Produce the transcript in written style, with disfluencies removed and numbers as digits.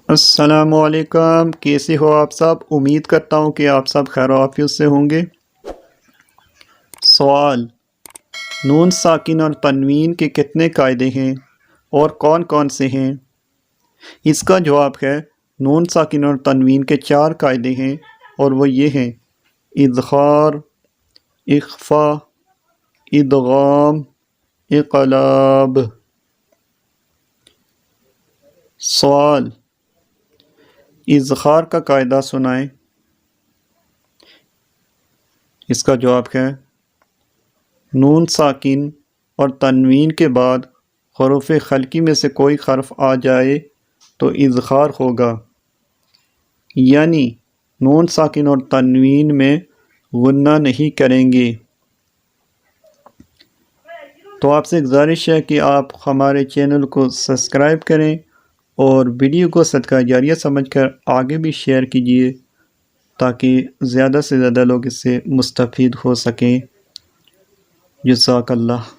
السلام علیکم، کیسے ہو آپ سب؟ امید کرتا ہوں کہ آپ سب خیر و عافیت سے ہوں گے۔ سوال: نون ساکن اور تنوین کے کتنے قاعدے ہیں اور کون کون سے ہیں؟ اس کا جواب ہے نون ساکن اور تنوین کے 4 قاعدے ہیں، اور وہ یہ ہیں: اظہار، اخفاء، ادغام، اقلاب۔ سوال: اظہار کا قاعدہ سنائیں۔ اس کا جواب ہے نون ساکن اور تنوین کے بعد حروف خلقی میں سے کوئی حرف آ جائے تو اظہار ہوگا، یعنی نون ساکن اور تنوین میں غنہ نہیں کریں گے۔ تو آپ سے گزارش ہے کہ آپ ہمارے چینل کو سبسکرائب کریں اور ویڈیو کو صدقہ جاریہ سمجھ کر آگے بھی شیئر کیجیے تاکہ زیادہ سے زیادہ لوگ اس سے مستفید ہو سکیں۔ جزاک اللہ۔